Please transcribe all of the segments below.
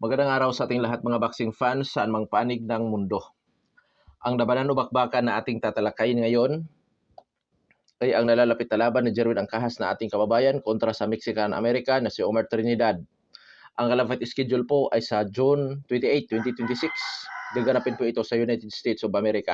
Magandang araw sa ating lahat mga boxing fans saan mang panig ng mundo. Ang labanan o bakbakan na ating tatalakayin ngayon ay ang nalalapit na laban ni Jerwin Angkahas na ating kababayan kontra sa Mexican-American na si Omar Trinidad. Ang fight schedule po ay sa June 28, 2026. Gaganapin po ito sa United States of America.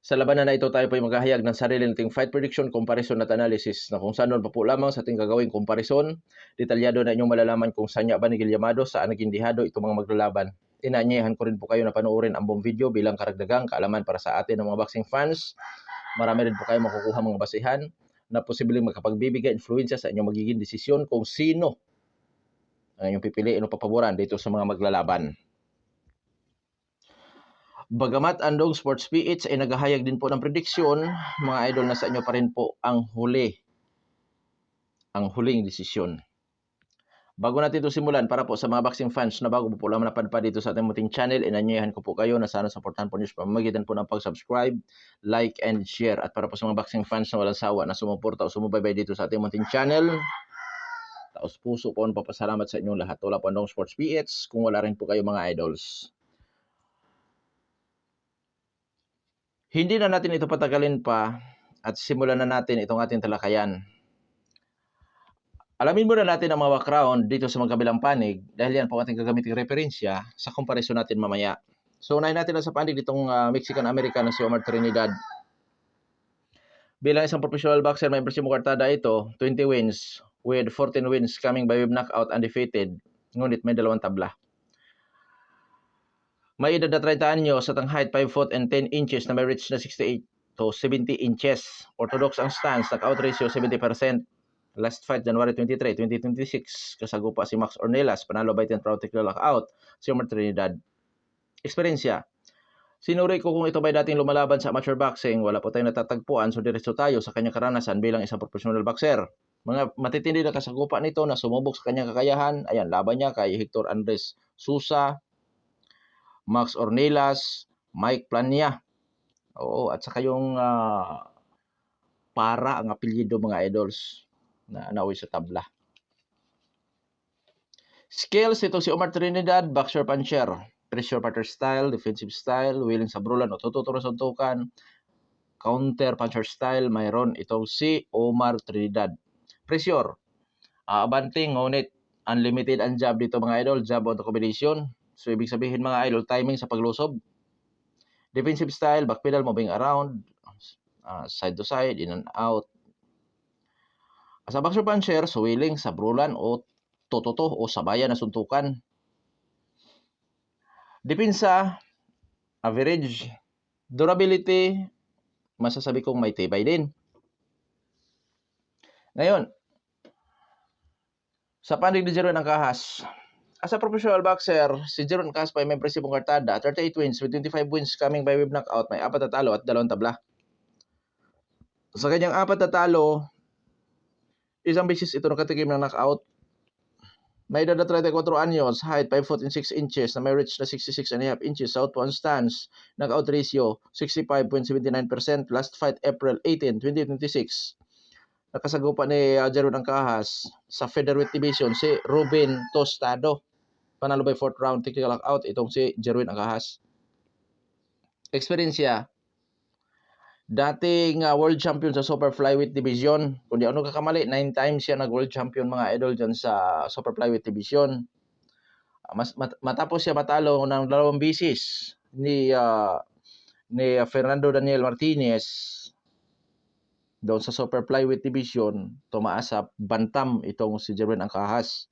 Sa labanan na ito tayo po ay maghahayag ng sarili nating fight prediction, comparison at analysis na kung saan pa po lamang sa ating gagawing comparison. Detalyado na inyong malalaman kung saan ba ni Gilyamado, saan naging dihado itong mga maglalaban. Inaanyayahan ko rin po kayo na panoorin ang buong video bilang karagdagang kaalaman para sa atin ng mga boxing fans. Marami rin po kayo makukuha mga basihan na posibleng makapagbibigay influensya sa inyong magiging desisyon kung sino ang inyong pipiliin o papaboran dito sa mga maglalaban. Bagamat Andong Sports PH ay naghahayag din po ng prediksyon, mga idol, nasa inyo pa rin po ang huling desisyon. Bago natin ito simulan, para po sa mga boxing fans na bago po lamang napadpad dito sa ating muting channel, inanyayahan ko po kayo na sana supportahan po niyo sa pamamagitan po ng pag-subscribe, like, and share. At para po sa mga boxing fans na walang sawa na sumuporta o sumubaybay dito sa ating muting channel, taos puso po ang papasalamat sa inyong lahat. Wala po Andong Sports PH kung wala rin po kayo mga idols. Hindi na natin ito patagalin pa at simulan na natin itong ating talakayan. Alamin muna natin ang mga background dito sa magkabilang panig dahil yan po ating gagamiting referensya sa comparison natin mamaya. So unahin natin sa panig ditong Mexican-American na si Omar Trinidad. Bilang isang professional boxer, may impresyon mo kartada ito, 20 wins with 14 wins coming by web knockout, undefeated. Ngunit may 2 tabla. May edad na 30 anyos at ang height 5 foot and 10 inches na may reach na 68 to 70 inches. Orthodox ang stance, knockout ratio 70%. Last fight January 23, 2026. Kasagupa si Max Ornelas, panalo by 10 round technical knockout si Omar Trinidad. Eksperyensya. Sinuri ko kung ito ba'y dating lumalaban sa amateur boxing, wala po tayong natatagpuan, so diretso tayo sa kanyang karanasan bilang isang professional boxer. Mga matitindi na kasagupa nito na sumubok sa kanyang kakayahan. Ayan, laban niya kay Hector Andres Sousa, Max Ornelas, Mike Plania. Oo, at saka yung para ang apelyido mga idols na nawi sa tabla. Skills, ito si Omar Trinidad, boxer puncher, pressure fighter style, defensive style, willing sa brulan o tututuro sa suntukan, counter puncher style, mayroon itong si Omar Trinidad. Pressure, abanting, ngunit unlimited ang jab dito mga idol, jab on the combination. So, ibig sabihin mga idol, timing sa paglusob. Defensive style, back pedal, moving around, side to side, in and out. Sa boxer puncher, so willing sa brulan o tototo o sabayan na suntukan. Depensa, average. Durability, masasabi kong may tibay din. Ngayon, sa panig ni Jerwin Angkahas, as a professional boxer, si Jerwin Angkahas pa ay may impresibong kartada, 38 wins with 25 wins coming by web knockout, may 4 na talo at 2 tabla. Sa kanyang 4 na talo, isang beses ito nakatikim ng knockout. May edad na 34 anyos, height 5 foot and 6 inches, na may reach na 66.5 inches, southpaw stance, knockout ratio 65.79%, last fight April 18, 2026. Nakasagupa ni Jerwin Angkahas sa featherweight division si Ruben Tostado. Panalo by 4th round technical knockout itong si Jerwin Angkahas. Eksperyensya, dating world champion sa super flyweight division. Kung di ano kakamali, 9 times siya nag-world champion mga idol dyan sa super flyweight division. Matapos siya matalo ng 2 beses ni Fernando Daniel Martinez doon sa super flyweight division, tumaas sa bantam itong si Jerwin Angkahas.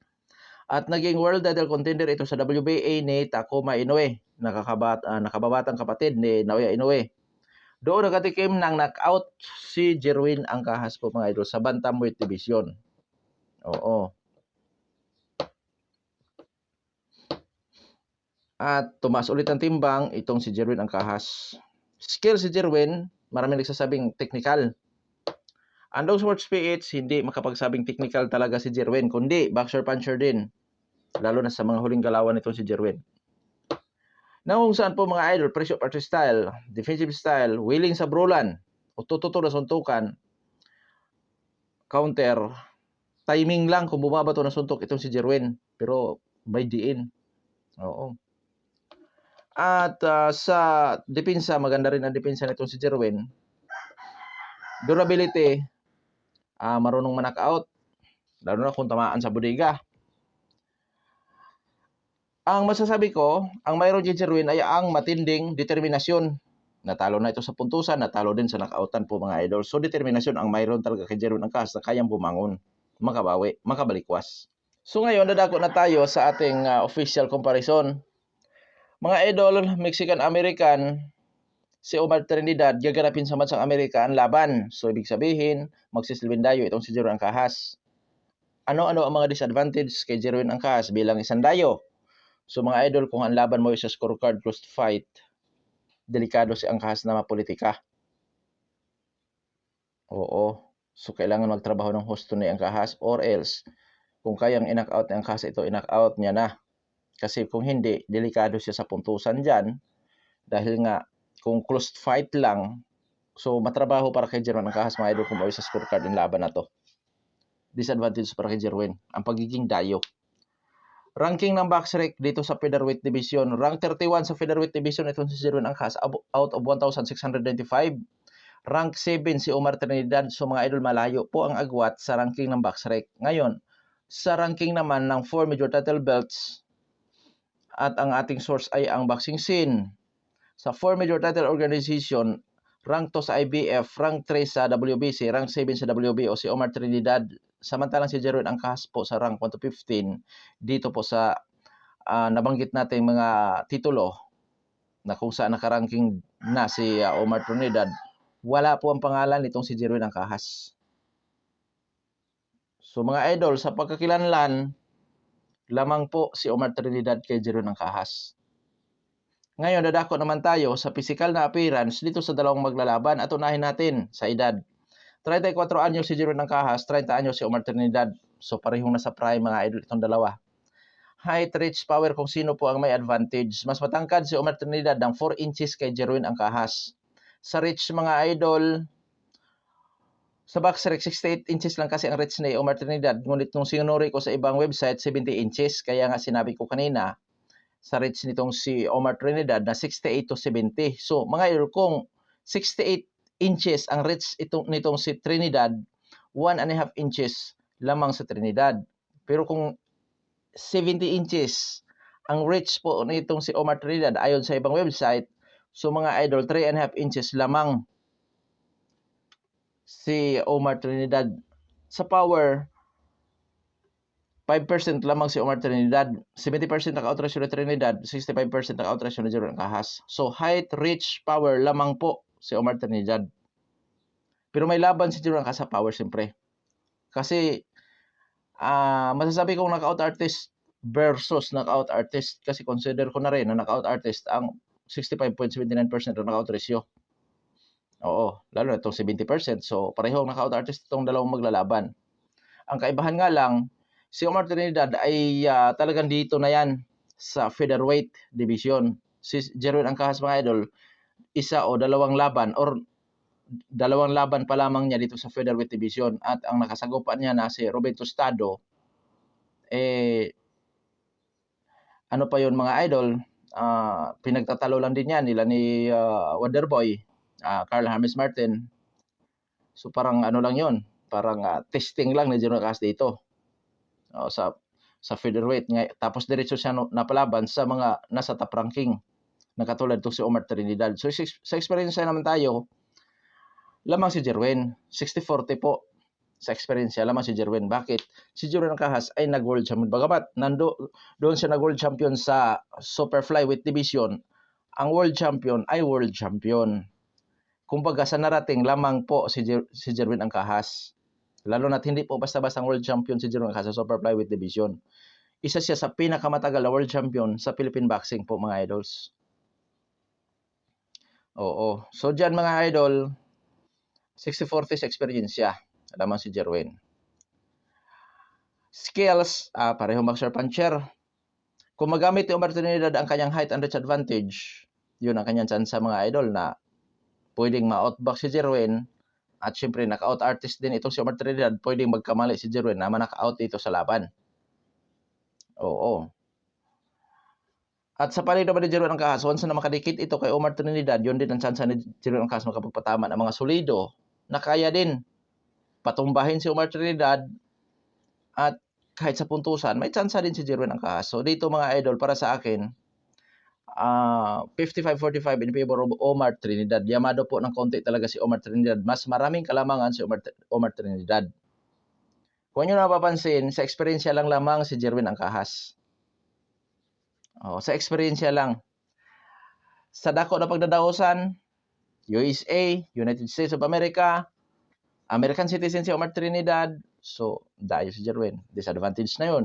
At naging world title contender ito sa WBA ni Takuma Inoue, nakababatang kapatid ni Naoya Inoue. Doon nakatikim ng knockout si Jerwin Angkahas po mga idol sa bantamweight division. Oo. At tumaas ulit ang timbang itong si Jerwin Angkahas. Skill si Jerwin, maraming nagsasabing technical. Andong Sports PH, hindi makapagsabing technical talaga si Jerwin, kundi boxer puncher din. Lalo na sa mga huling galawan nito si Jerwin. Na kung saan po mga idol, pressure fighter style, defensive style, willing sa brulan, o tututuro na suntukan, counter, timing lang kung bumabato na suntok itong si Jerwin. Pero by diin. Oo. At sa depensa, maganda rin ang depensa nitong si Jerwin. Durability, marunong ma-knock-out, lalo na kung tamaan sa bodega. Ang masasabi ko, ang mayroon kay Jerwin ay ang matinding determinasyon. Natalo na ito sa puntusan, natalo din sa knockoutan po mga idol. So determinasyon ang mayroon talaga kay Jerwin Angkas na kayang bumangon, makabawi, makabalikwas. So ngayon, dadako na tayo sa ating official comparison. Mga idol, Mexican-American, si Omar Trinidad gaganapin sa bansang Amerika ang laban. So ibig sabihin, magsisilbing dayo itong si Jerwin Angkas. Ano-ano ang mga disadvantage kay Jerwin Angkas bilang isang dayo? So mga idol, kung ang laban mo ay sa scorecard close fight, delikado si Angkas na mapolitika. Oo. So kailangan magtrabaho ng husto ni Angkas or else kung kayang in-knock-out ni Angkas ito, in-knock-out niya na. Kasi kung hindi, delikado siya sa puntusan dyan. Dahil nga, kung close fight lang, so matrabaho para kay Jerwin Angkas mga idol kung mawis sa scorecard ng laban na to. Disadvantage para kay Jerwin, ang pagiging dayo. Ranking ng box rec dito sa featherweight division. Rank 31 sa featherweight division itong si Jerwin Angkas out of 1,695. Rank 7 si Omar Trinidad. So mga idol, malayo po ang agwat sa ranking ng box rec. Ngayon, sa ranking naman ng 4 major title belts at ang ating source ay ang boxing scene. Sa 4 major title organization, rank 2 sa IBF, rank 3 sa WBC, rank 7 sa WBO si Omar Trinidad. Samantalang si Jerwin Angkas po sa rank 1 to 15 dito po sa nabanggit nating mga titulo na kung saan nakaranking na si Omar Trinidad, wala po ang pangalan nitong si Jerwin Angkas. So mga idol, sa pagkakilanlan, lamang po si Omar Trinidad kay Jerwin Angkas. Ngayon, dadako naman tayo sa physical na appearance dito sa dalawang maglalaban at unahin natin sa edad. 34 anyos si Jerwin Angkas, 30 anyos si Omar Trinidad. So parehong nasa prime mga idol itong dalawa. Height, reach, power, kung sino po ang may advantage. Mas matangkad si Omar Trinidad ng 4 inches kay Jerwin Angkas. Sa reach mga idol, sa box rec, 68 inches lang kasi ang reach ni Omar Trinidad. Ngunit nung sinunuri ko sa ibang website, 70 inches. Kaya nga sinabi ko kanina, sa reach nitong si Omar Trinidad na 68 to 70. So mga idol, kung 68 inches ang reach nitong si Trinidad, 1.5 inches lamang sa Trinidad. Pero kung 70 inches ang reach po nitong si Omar Trinidad ayon sa ibang website, so mga idol, 3.5 inches lamang si Omar Trinidad. Sa power, 5% lamang si Omar Trinidad, 70% knockout ratio ni Trinidad, 65% knockout ratio ni Jerwin Angkas. So height, reach, power lamang po si Omar Trinidad. Pero may laban si Jerwin Angkas sa power siyempre. Kasi masasabi kong knockout artist versus knockout artist kasi consider ko na rin na knockout artist ang 65.79% ng knockout ratio. Oo, lalo na itong 70%. So parehong knockout artist itong dalawang maglalaban. Ang kaibahan nga lang, si Omar Trinidad ay talagang dito na yan sa featherweight division. Si Jerwin Angkas mga idol, isa o dalawang laban or dalawang laban pa lamang niya dito sa featherweight division at ang nakasagupan niya na si Ruben Tostado, ano pa yon mga idol, pinagtatalo lang din yan nila ni Wonderboy, Carl James Martin. So parang ano lang yon, parang testing lang ni Jerwin Angkas dito sa featherweight. Tapos diretso siya napalaban sa mga nasa top ranking na katulad to si Omar Trinidad. So sa experience naman tayo, lamang si Jerwin, 60-40 po sa experience lamang si Jerwin. Bakit? Si Jerwin Angkas ay nag-world champion. Bagamat doon siya nag-world champion sa super flyweight division, ang world champion ay world champion. Kumbaga sa narating lamang po si Jerwin Angkas. Lalo na't hindi po basta-basta ang world champion si Jerwin Angkas sa super flyweight division. Isa siya sa pinakamatagal na world champion sa Philippine boxing po mga idols. Oo. So dyan mga idol, 60-40 sa experience siya. Lamang si Jerwin. Skills, parehong boxer puncher. Kung magamit ni Omar Trinidad ang kanyang height and reach advantage, yun ang kanyang chance sa mga idol na pwedeng ma-outbox si Jerwin. At syempre, knockout artist din itong si Omar Trinidad, pwedeng magkamali si Jerwin na ma-knockout dito sa laban. Oo. At sa panig naman ni Jerwin Angkahas, once na makadikit ito kay Omar Trinidad, yun din ang chance ni Jerwin Angkahas makapagpatama ng mga solido na kaya din patumbahin si Omar Trinidad at kahit sa puntusan, may chance din si Jerwin Angkahas. So dito mga idol, para sa akin, 55-45 in favor of Omar Trinidad. Yamado po ng konti talaga si Omar Trinidad. Mas maraming kalamangan si Omar Trinidad. Kung nyo napapansin, sa experience lang lamang si Jerwin Angkahas. Sa experience lang. Sa dako na pagdadaosan, USA, United States of America, American citizen si Omar Trinidad, so dayo si Jerwin. Disadvantage na yun.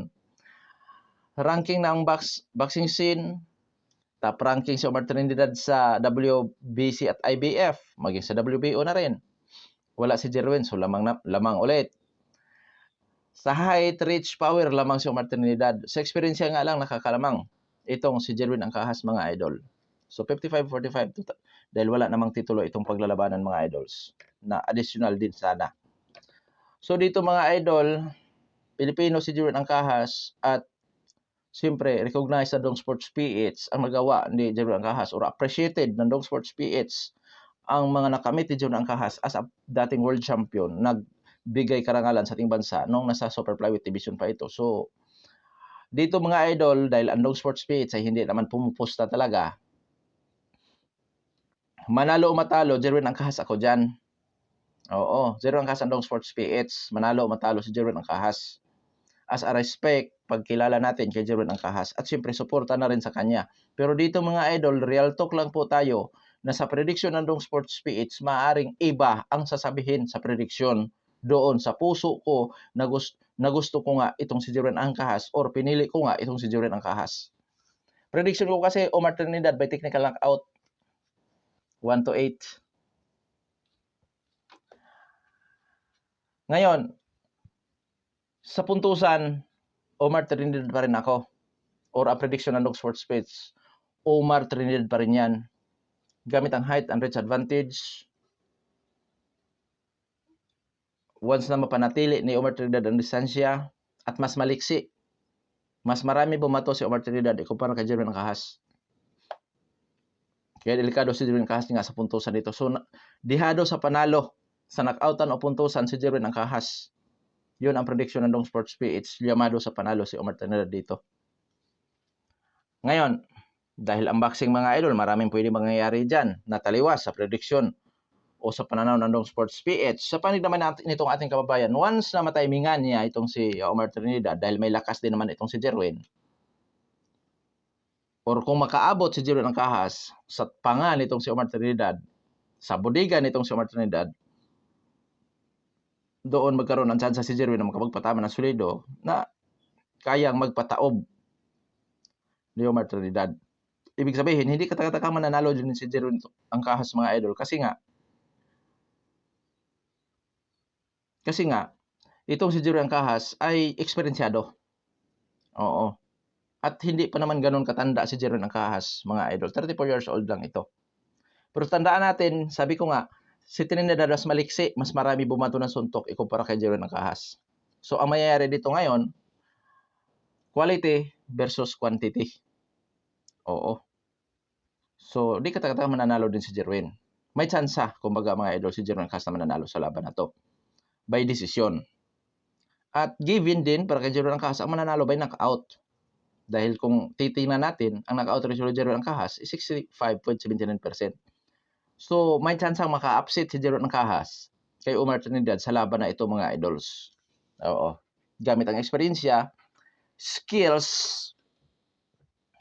Ranking ng boxing scene, top ranking si Omar Trinidad sa WBC at IBF, maging sa WBO na rin. Wala si Jerwin, so lamang ulit. Sa height, reach, power, lamang si Omar Trinidad. Sa experience nga lang nakakalamang itong si Jerwin Angkahas, mga idol. So 55-45 dahil wala namang titulo itong paglalabanan, mga idols, na additional din sana. So dito mga idol, Pilipino si Jerwin Angkahas at siyempre recognized na Dong Sports PH ang nagawa ni Jerwin Angkahas or appreciated ng Dong Sports PH ang mga nakamit ni Jerwin Angkahas as a dating world champion, nagbigay karangalan sa ating bansa nung nasa Super Flyweight Division pa ito. So dito mga idol, dahil ang Dong Sports PH ay hindi naman pumupusta talaga, manalo o matalo, Jerwin Angkahas ako dyan. Oo, Jerwin Angkahas ang Dong Sports PH. Manalo o matalo si Jerwin Angkahas. As a respect, pagkilala natin kay Jerwin Angkahas. At siyempre, suporta na rin sa kanya. Pero dito mga idol, real talk lang po tayo na sa prediction ng Dong Sports PH, maaring iba ang sasabihin sa prediction doon sa puso ko na gusto ko nga itong si Jerwin Angkahas or pinili ko nga itong si Jerwin Angkahas. Prediction ko kasi Omar Trinidad by technical knockout 1-8. Ngayon, sa puntusan, Omar Trinidad pa rin ako. Or a prediction ng Dog Sports Page, Omar Trinidad pa rin yan. Gamit ang height and reach advantage. Once na mapanatili ni Omar Trinidad ang distansya at mas maliksi, mas marami bumato si Omar Trinidad ikumpara kay Jerwin Angkahas. Kaya delikado si Jerwin Angkahas nga sa puntusan dito. So, dihado sa panalo sa knockoutan o puntusan si Jerwin Angkahas. Yun ang prediction ng Dong Sports PH. Yamado sa panalo si Omar Trinidad dito. Ngayon, dahil unboxing mga idol, maraming pwede mangyayari dyan na taliwas sa prediction o sa pananaw ng Dong Sports PH. Sa panig naman nitong ating kababayan, once na matimingan niya itong si Omar Trinidad, dahil may lakas din naman itong si Jerwin, or kung makaabot si Jerwin Angkahas sa panga nitong si Omar Trinidad, sa bodega nitong si Omar Trinidad, doon magkaroon ng chance si Jerwin na makapagpatama ng solido na kayang magpataob ni Omar Trinidad. Ibig sabihin, hindi kataka-taka mananalo din si Jerwin Angkahas, mga idol, kasi nga itong si Jerwin Angkahas ay eksperyensyado. Oo. At hindi pa naman ganun katanda si Jerwin Angkahas, mga idol. 34 years old lang ito. Pero tandaan natin, sabi ko nga, si Trinidad mas maliksi, mas marami bumato ng suntok ikumpara kay Jerwin Angkahas. So ang mayayari dito ngayon, quality versus quantity. Oo. So di kataka-taka mananalo din si Jerwin. May tsansa, kumbaga mga idol, si Jerwin Angkahas na mananalo sa laban na to by decision. At given din para kay Jerwin Angkahas ang mananalo by knockout. Dahil kung titingnan natin, ang knockout ratio ni Jerwin Angkahas is 65.79%. So, may chance ang maka-upset si Jerwin Angkahas kay Omar Trinidad sa laban na ito, mga idols. Oo. Gamit ang eksperyensya, skills,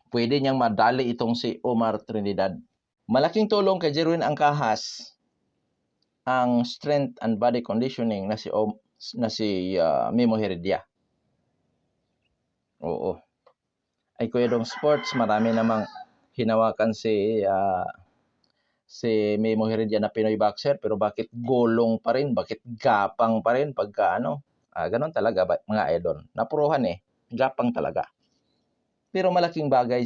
pwede niyang madali itong si Omar Trinidad. Malaking tulong kay Jerwin Angkahas ang strength and body conditioning na si Memo Heredia. Oo. Ay Kuya Dong Sports, marami namang hinawakan si Memo Heredia na Pinoy boxer, pero bakit golong pa rin, bakit gapang pa rin pagka ganun talaga mga idol. Napuruhan gapang talaga. Pero malaking bagay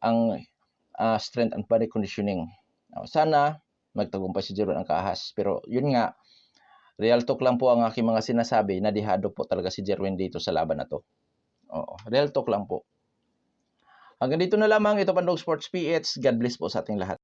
ang strength and body conditioning. Sana magtagumpay si Jerwin Angkahas. Pero yun nga, real talk lang po ang aking mga sinasabi na dihado po talaga si Jerwin dito sa laban na to. Oo, real talk lang po. Hanggang dito na lamang, ito Pandong Sports PH. God bless po sa ating lahat.